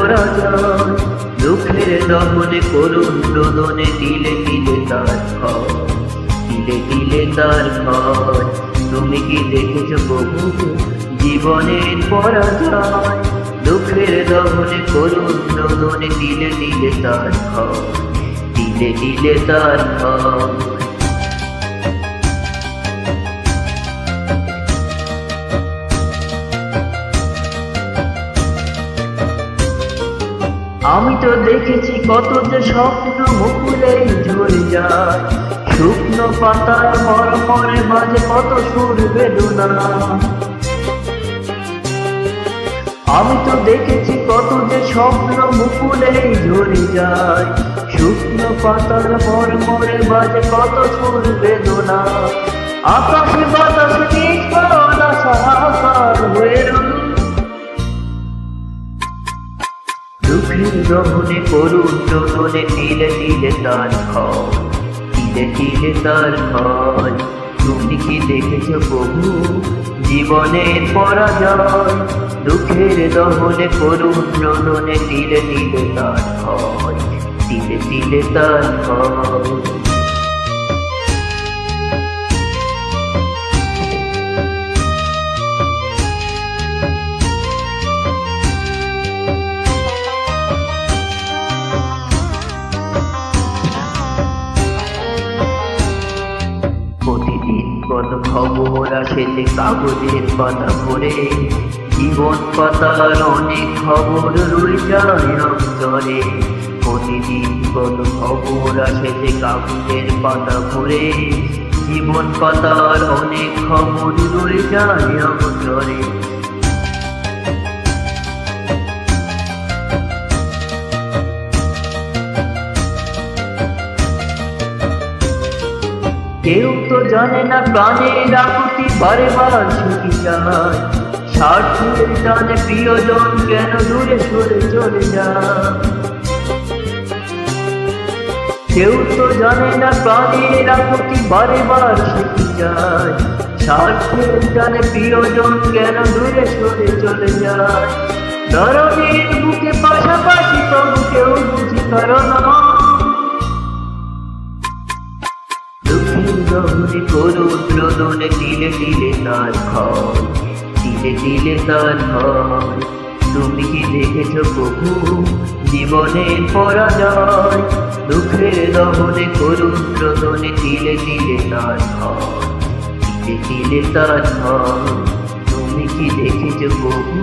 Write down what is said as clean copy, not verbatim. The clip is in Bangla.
পরাজয়, দুঃখের দমনে করুণ রোদনে তিলে তিলে তার ক্ষয়, তিলে তিলে তার ক্ষয়। তুমি কি দেখেছ প্রভু জীবনের পরাজয়, দুঃখের দমনে করুণ রোদনে তিলে তিলে তার ক্ষয়, তিলে তিলে তার ক্ষয়। আমি তো দেখেছি কত যে স্বপ্ন মুকুলে ঝরে যায়, শুকনো পাতার মরমরে বাজে কত সুর বেদনা। আমি তো দেখেছি কত যে স্বপ্ন মুকুলে ঝরে যায়, শুকনো পাতার মরমরে বাজে কত সুর বেদনা। আকাশে বাতাসে নিষ্ফল আশাকার হয়ে রইল, দুঃখের দমনে করুণ রোদনে তিলে তিলে তার ক্ষয়, তিলে তিলে তার ক্ষয়। তুমি কি দেখেছ প্রভু জীবনের পরাজয়, দুঃখের দমনে করুণ রোদনে তিলে তিলে তার ক্ষয়, তিলে তিলে তার ক্ষয়। প্রতিদিন কত খবর আসে যে কাগজের পাতা ভরে, জীবন পাতার অনেক খবর রয়ে যায় অন্তরে। প্রতিদিন কত খবর আসে যে কাগজের পাতা ভরে, জীবন পাতার অনেক খবর রয়ে যায় অন্তরে। কেউ তো জানে না প্রাণের আকুতি বারে বার ছুটি যায়, স্বার্থের টানে প্রিয়জন কেন দূরে সরে চলে যায়। কেউ তো জানে না প্রাণের আকুতি বারে বার ছুটি যায়, স্বার্থের টানে প্রিয়জন কেন দূরে সরে চলে যায়। ধরনের বুকে পাশাপাশি তবু কেউ বুঝি কারণ দমনে করুণ রোদনে তিলে তিলে তার ক্ষয়, তিলে তিলে তার ক্ষয়। তুমি কি দেখেছ প্রভু জীবনের পরাজয়, দুঃখের দমনে করুণ রোদনে তিলে তিলে তার ক্ষয়, তিলে তিলে তার ক্ষয়। তুমি কি দেখেছ প্রভু।